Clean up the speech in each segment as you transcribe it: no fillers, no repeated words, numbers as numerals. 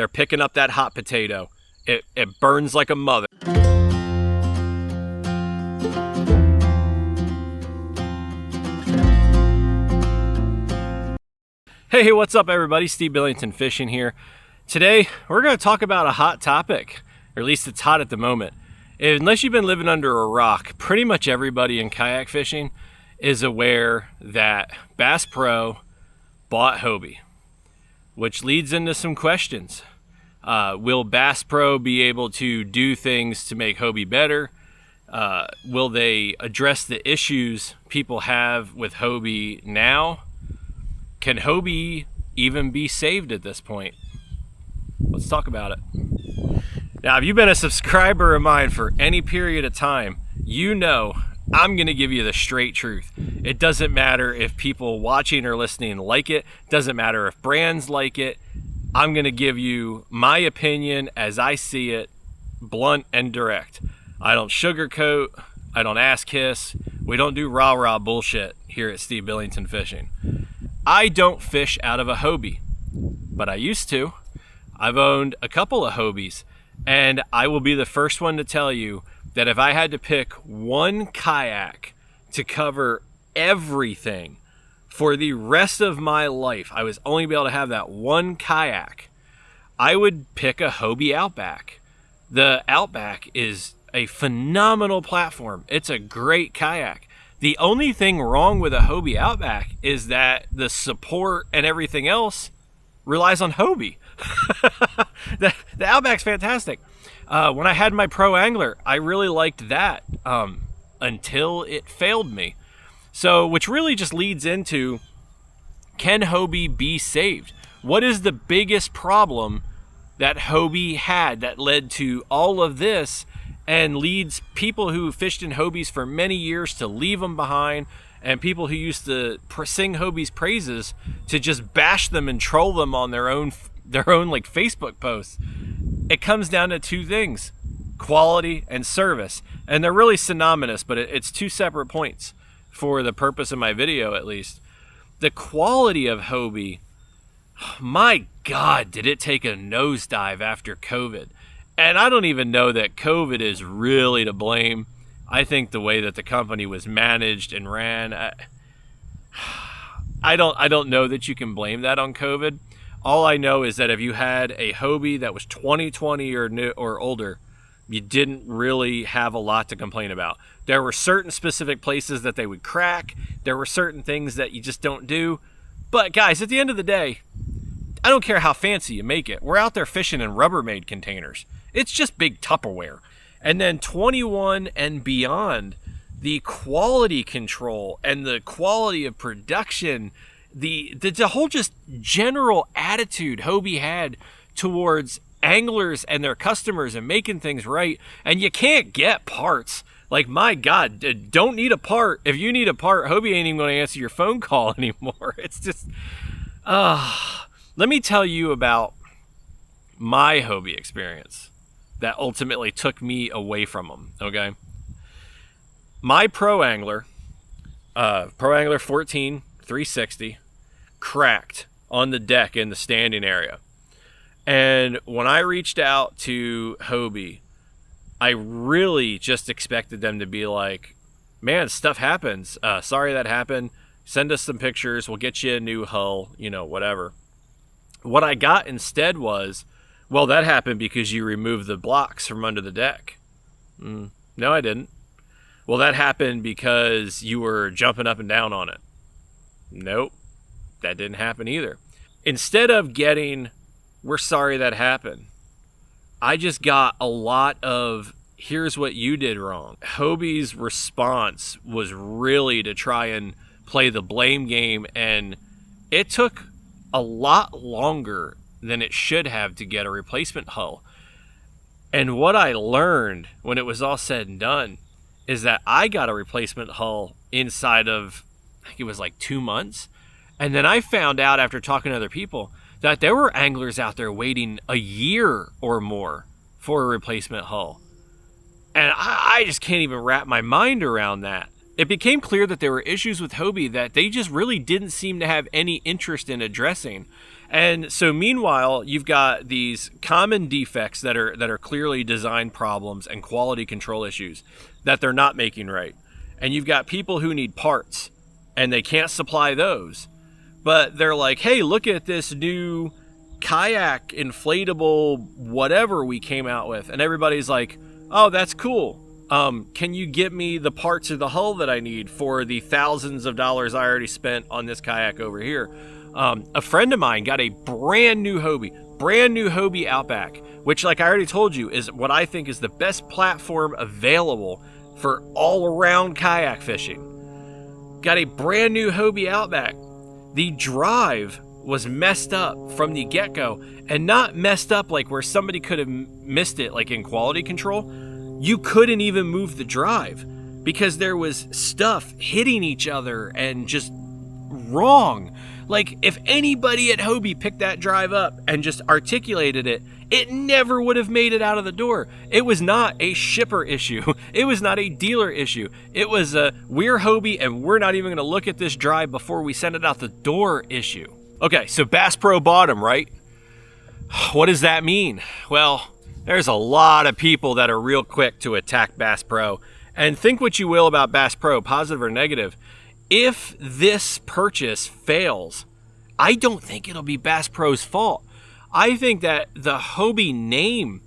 They're picking up that hot potato. It burns like a mother. Hey, what's up everybody? Steve Billington Fishing here. Today, we're going to talk about a hot topic, or at least it's hot at the moment. Unless you've been living under a rock, pretty much everybody in kayak fishing is aware that Bass Pro bought Hobie, which leads into some questions. Will Bass Pro be able to do things to make Hobie better? Will they address the issues people have with Hobie now? Can Hobie even be saved at this point? Let's talk about it. Now, if you've been a subscriber of mine for any period of time, you know I'm going to give you the straight truth. It doesn't matter if people watching or listening like it. Doesn't matter if brands like it. I'm going to give you my opinion as I see it, blunt and direct. I don't sugarcoat. I don't ass kiss. We don't do rah-rah bullshit here at Steve Billington Fishing. I don't fish out of a Hobie, but I used to. I've owned a couple of Hobies, and I will be the first one to tell you that if I had to pick one kayak to cover everything for the rest of my life, I was only be able to have that one kayak, I would pick a Hobie Outback. The Outback is a phenomenal platform. It's a great kayak. The only thing wrong with a Hobie Outback is that the support and everything else relies on Hobie. The Outback's fantastic. When I had my Pro Angler, I really liked that until it failed me. So, which really just leads into, can Hobie be saved? What is the biggest problem that Hobie had that led to all of this and leads people who fished in Hobies for many years to leave them behind, and people who used to sing Hobie's praises to just bash them and troll them on their own like Facebook posts? It comes down to two things: quality and service. And they're really synonymous, but it's two separate points for the purpose of my video, at least. The quality of Hobie, my God, did it take a nosedive after COVID. And I don't even know that COVID is really to blame. I think the way that the company was managed and ran, I don't know that you can blame that on COVID. All I know is that if you had a Hobie that was 2020 or older, you didn't really have a lot to complain about. There were certain specific places that they would crack. There were certain things that you just don't do. But guys, at the end of the day, I don't care how fancy you make it. We're out there fishing in Rubbermaid containers. It's just big Tupperware. And then 21 and beyond, the quality control and the quality of production, the whole just general attitude Hobie had towards anglers and their customers and making things right. And you can't get parts. Like, my God, don't need a part. If you need a part, Hobie ain't even going to answer your phone call anymore. It's just, let me tell you about my Hobie experience that ultimately took me away from them, okay? My Pro Angler 14 360, cracked on the deck in the standing area. And when I reached out to Hobie, I really just expected them to be like, man, stuff happens. Sorry that happened. Send us some pictures. We'll get you a new hull, whatever. What I got instead was, well, that happened because you removed the blocks from under the deck. No, I didn't. Well, that happened because you were jumping up and down on it. Nope, that didn't happen either. Instead of getting, we're sorry that happened, I just got a lot of, here's what you did wrong. Hobie's response was really to try and play the blame game, and it took a lot longer than it should have to get a replacement hull. And what I learned when it was all said and done is that I got a replacement hull inside of, I think it was like 2 months. And then I found out after talking to other people that there were anglers out there waiting a year or more for a replacement hull. And I just can't even wrap my mind around that. It became clear that there were issues with Hobie that they just really didn't seem to have any interest in addressing. And so meanwhile, you've got these common defects that are clearly design problems and quality control issues that they're not making right. And you've got people who need parts and they can't supply those. But they're like, hey, look at this new kayak inflatable whatever we came out with. And everybody's like, oh, that's cool. Can you get me the parts of the hull that I need for the thousands of dollars I already spent on this kayak over here? A friend of mine got a brand new Hobie Outback, which, like I already told you, is what I think is the best platform available for all around kayak fishing. Got a brand new Hobie Outback. The drive was messed up from the get-go, and not messed up like where somebody could have missed it, like in quality control. You couldn't even move the drive because there was stuff hitting each other and just wrong. Like, if anybody at Hobie picked that drive up and just articulated it, it never would have made it out of the door. It was not a shipper issue. It was not a dealer issue. It was a, we're Hobie and we're not even going to look at this drive before we send it out the door issue. Okay, so Bass Pro bought him, right? What does that mean? Well, there's a lot of people that are real quick to attack Bass Pro. And think what you will about Bass Pro, positive or negative. If this purchase fails, I don't think it'll be Bass Pro's fault. I think that the Hobie name,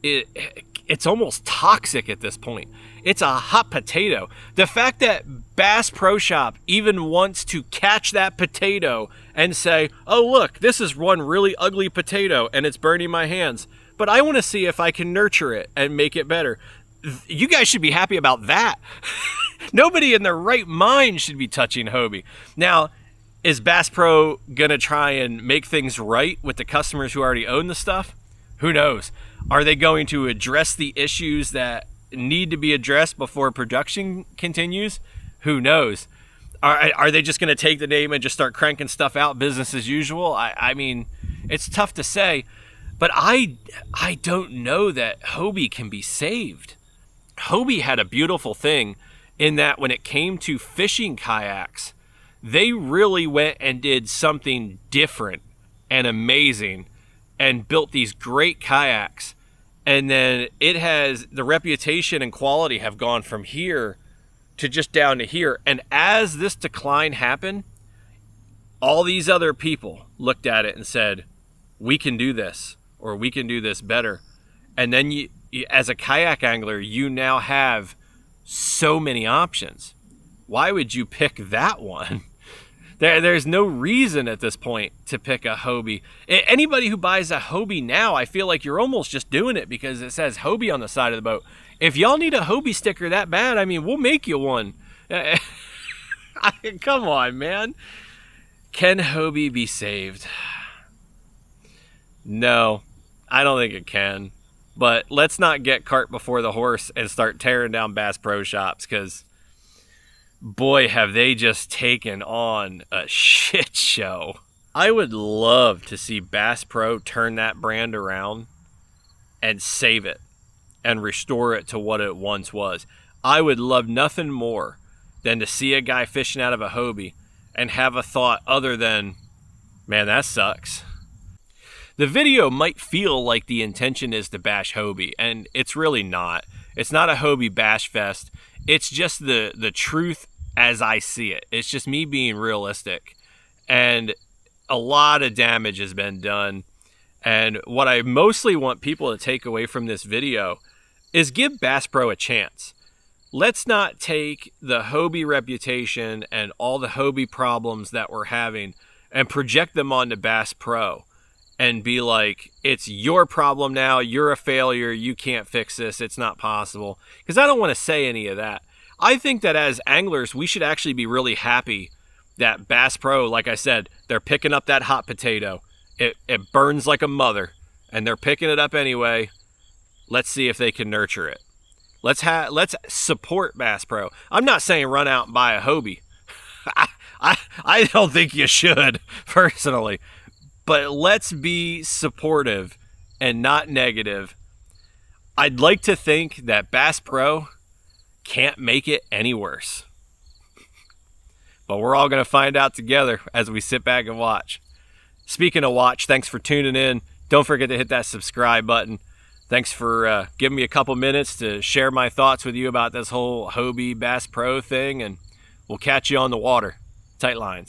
it's almost toxic at this point. It's a hot potato. The fact that Bass Pro Shop even wants to catch that potato and say, oh, look, this is one really ugly potato and it's burning my hands, but I want to see if I can nurture it and make it better. You guys should be happy about that. Nobody in their right mind should be touching Hobie. Now, is Bass Pro going to try and make things right with the customers who already own the stuff? Who knows? Are they going to address the issues that need to be addressed before production continues? Who knows? Are they just going to take the name and just start cranking stuff out, business as usual? I mean, it's tough to say, but I don't know that Hobie can be saved. Hobie had a beautiful thing in that when it came to fishing kayaks, they really went and did something different and amazing and built these great kayaks. And then it has, the reputation and quality have gone from here to just down to here. And as this decline happened, all these other people looked at it and said, we can do this, or we can do this better. And then you, as a kayak angler, you now have so many options. Why would you pick that one? There's no reason at this point to pick a Hobie. Anybody who buys a Hobie now, I feel like you're almost just doing it because it says Hobie on the side of the boat. If y'all need a Hobie sticker that bad, I mean, we'll make you one. Come on, man. Can Hobie be saved? No, I don't think it can. But let's not get cart before the horse and start tearing down Bass Pro Shops, because boy, have they just taken on a shit show. I would love to see Bass Pro turn that brand around and save it and restore it to what it once was. I would love nothing more than to see a guy fishing out of a Hobie and have a thought other than, man, that sucks. The video might feel like the intention is to bash Hobie, and it's really not. It's not a Hobie bash fest. It's just the truth as I see it. It's just me being realistic. And a lot of damage has been done. And what I mostly want people to take away from this video is give Bass Pro a chance. Let's not take the Hobie reputation and all the Hobie problems that we're having and project them onto Bass Pro and be like, it's your problem now, you're a failure, you can't fix this, it's not possible. Because I don't want to say any of that. I think that as anglers, we should actually be really happy that Bass Pro, like I said, they're picking up that hot potato. It burns like a mother, and they're picking it up anyway. Let's see if they can nurture it. Let's support Bass Pro. I'm not saying run out and buy a Hobie. I don't think you should, personally. But let's be supportive and not negative. I'd like to think that Bass Pro can't make it any worse. But we're all going to find out together as we sit back and watch. Speaking of watch, thanks for tuning in. Don't forget to hit that subscribe button. Thanks for giving me a couple minutes to share my thoughts with you about this whole Hobie Bass Pro thing, and we'll catch you on the water. Tight lines.